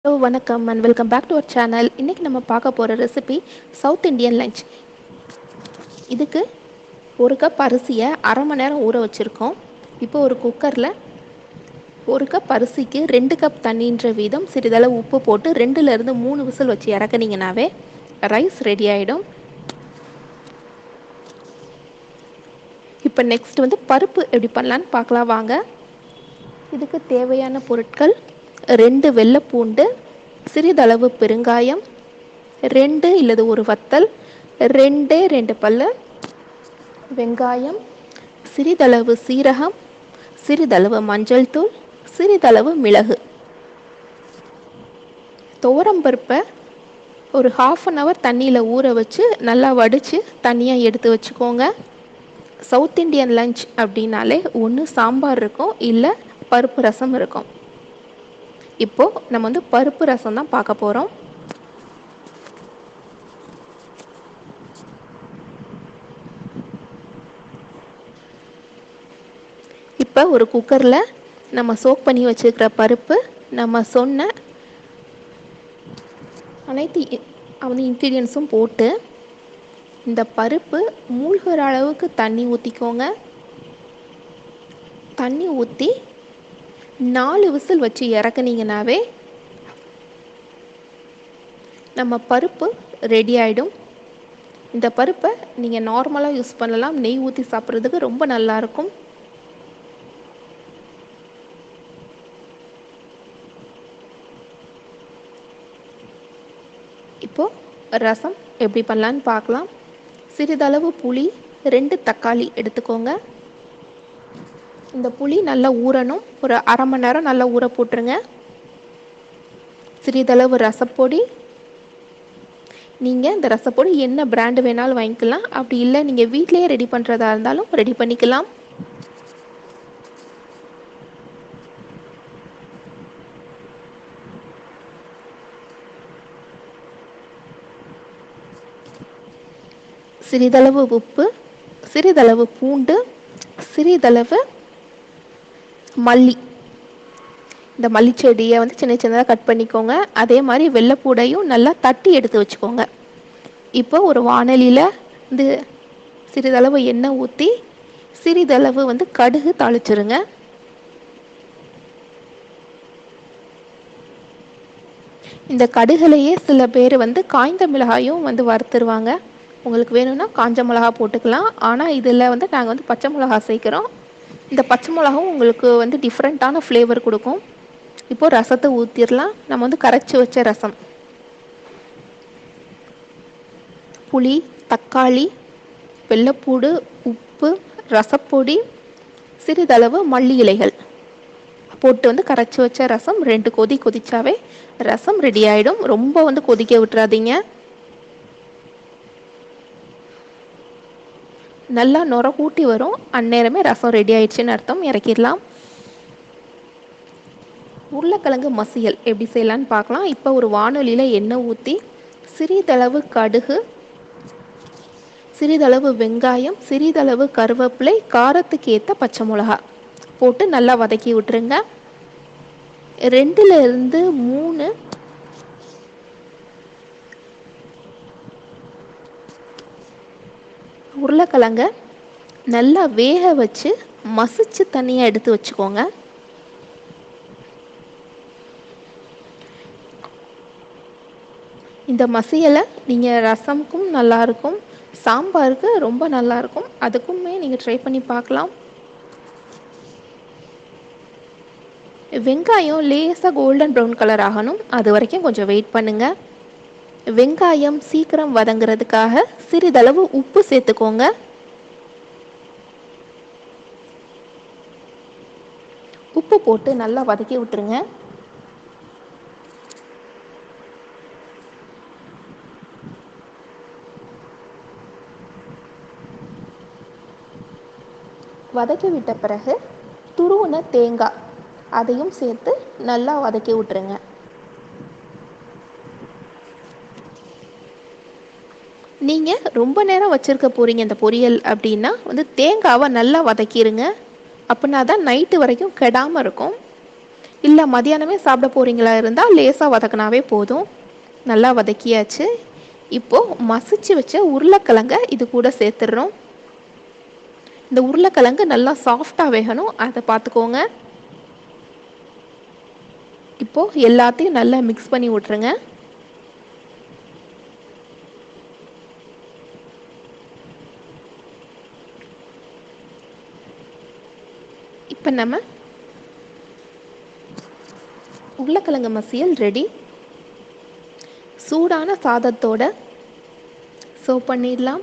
Hello வணக்கம் and welcome back to our channel. இன்றைக்கி நம்ம பார்க்க போகிற ரெசிபி சவுத் இண்டியன் லஞ்ச். இதுக்கு ஒரு கப் அரிசியை அரை மணி நேரம் ஊற வச்சுருக்கோம். இப்போ ஒரு குக்கரில் ஒரு கப் அரிசிக்கு 2 கப் தண்ணின்ற வீதம் சிறிதளவு உப்பு போட்டு 2லேருந்து 3 விசில் வச்சு இறக்குனீங்கனாவே ரைஸ் ரெடி ஆகிடும். இப்போ நெக்ஸ்ட் பருப்பு எப்படி பண்ணலான்னு பார்க்கலாம் வாங்க. இதுக்கு தேவையான பொருட்கள்: 2 வெள்ளைப்பூண்டு, சிறிதளவு பெருங்காயம், 2 இல்லது ஒரு வத்தல், 2 பல்லு வெங்காயம், சிறிதளவு சீரகம், சிறிதளவு மஞ்சள் தூள், சிறிதளவு மிளகு. துவரம்பருப்பை ஒரு 1/2 தண்ணியில் ஊற வச்சு நல்லா வடித்து தனியாக எடுத்து வச்சுக்கோங்க. சவுத் இண்டியன் லஞ்ச் அப்படின்னாலே ஒன்று சாம்பார் இருக்கும், இல்லை பருப்பு ரசம் இருக்கும். இப்போது நம்ம பருப்பு ரசம் தான் பார்க்க போகிறோம். இப்போ ஒரு குக்கரில் நம்ம சோக் பண்ணி வச்சுருக்கிற பருப்பு, நம்ம சொன்ன அனைத்து இன்க்ரீடியன்ஸும் போட்டு இந்த பருப்பு மூழ்கிற அளவுக்கு தண்ணி ஊற்றிக்கோங்க. தண்ணி ஊற்றி 4 விசில் வச்சு இறக்குனீங்கனாவே நம்ம பருப்பு ரெடி ஆகிடும். இந்த பருப்பை நீங்கள் நார்மலாக யூஸ் பண்ணலாம், நெய் ஊற்றி சாப்பிட்றதுக்கு ரொம்ப நல்லாயிருக்கும். இப்போது ரசம் எப்படி பண்ணலான்னு பார்க்கலாம். சிறிதளவு புளி, 2 தக்காளி எடுத்துக்கோங்க. இந்த புளி நல்லா ஊறணும். ஒரு அரை மணி நேரம் நல்லா ஊற போட்டுருங்க. சிறிதளவு ரசப்பொடி. நீங்கள் இந்த ரசப்பொடி என்ன பிராண்டு வேணாலும் வாங்கிக்கலாம். அப்படி இல்லை நீங்கள் வீட்டிலேயே ரெடி பண்ணுறதா இருந்தாலும் ரெடி பண்ணிக்கலாம். சிறிதளவு உப்பு, சிறிதளவு பூண்டு, சிறிதளவு மல்லி. இந்த மல்லிச்செடியை சின்ன சின்னதாக கட் பண்ணிக்கோங்க. அதே மாதிரி வெள்ளைப்பூடையும் நல்லா தட்டி எடுத்து வச்சுக்கோங்க. இப்போ ஒரு வாணலியில் சிறிதளவு எண்ணெய் ஊற்றி சிறிதளவு கடுகு தாளிச்சிருங்க. இந்த கடுகுலையே சில பேர் காய்ந்த மிளகாயும் வறுத்துருவாங்க. உங்களுக்கு வேணும்னா காஞ்ச மிளகா போட்டுக்கலாம். ஆனால் இதில் நாங்கள் பச்சை மிளகா சேர்க்குறோம். இந்த பச்சை மிளகாவும் உங்களுக்கு டிஃப்ரெண்ட்டான ஃப்ளேவர் கொடுக்கும். இப்போது ரசத்தை ஊற்றிடலாம். நம்ம கரைச்சி வச்ச ரசம், புளி, தக்காளி, வெள்ளைப்பூடு, உப்பு, ரசப்பொடி, சிறிதளவு மல்லி இலைகள் போட்டு கரைச்சி வச்ச ரசம் 2 கொதி கொதிச்சாவே ரசம் ரெடி ஆகிடும். ரொம்ப கொதிக்க விட்டுறாதீங்க. நல்லா நுர கூட்டி வரும், அந்நேரமே ரசம் ரெடி ஆயிடுச்சுன்னு அர்த்தம். இறக்கிடலாம். உருளைக்கிழங்கு மசியல் எப்படி செய்யலான்னு பார்க்கலாம். இப்போ ஒரு வாணலியில் எண்ணெய் ஊற்றி சிறிதளவு கடுகு, சிறிதளவு வெங்காயம், சிறிதளவு கருவேப்பிலை, காரத்துக்கு ஏற்ற பச்சை மிளகா போட்டு நல்லா வதக்கி விட்டுருங்க. 2லேருந்து 3 உருளைக்கிழங்க நல்லா வேக வச்சு மசிச்சு தனியாக எடுத்து வச்சுக்கோங்க. இந்த மசியலை நீங்கள் ரசமுக்கும் நல்லாயிருக்கும், சாம்பாருக்கு ரொம்ப நல்லாயிருக்கும். அதுக்குமே நீங்கள் ட்ரை பண்ணி பார்க்கலாம். வெங்காயம் லேசாக கோல்டன் ப்ரௌன் கலர் ஆகணும், அது வரைக்கும் கொஞ்சம் வெயிட் பண்ணுங்கள். வெங்காயம் சீக்கிரம் வதங்கிறதுக்காக சிறிதளவு உப்பு சேர்த்துக்கோங்க. உப்பு போட்டு நல்லா வதக்கி விட்டுருங்க. வதக்கி விட்ட பிறகு துருவின தேங்காய் அதையும் சேர்த்து நல்லா வதக்கி விட்டுருங்க. நீங்கள் ரொம்ப நேரம் வச்சுருக்க போகிறீங்க இந்த பொரியல் அப்படின்னா தேங்காவை நல்லா வதக்கிடுங்க. அப்படின்னா தான் நைட்டு வரைக்கும் கெடாமல் இருக்கும். இல்லை மதியானமே சாப்பிட போகிறீங்களா இருந்தால் லேசாக வதக்கினாவே போதும். நல்லா வதக்கியாச்சு. இப்போது மசிச்சு வச்ச உருளைக்கிழங்க இது கூட சேர்த்துடுறோம். இந்த உருளைக்கிழங்கு நல்லா சாஃப்டாக வேகணும், அதை பார்த்துக்கோங்க. இப்போது எல்லாத்தையும் நல்லா மிக்ஸ் பண்ணி விட்ருங்க. இப்போ நம்ம உருளைக்கிழங்கு மசியல் ரெடி. சூடான சாதத்தோட சர்வ் பண்ணிடலாம்.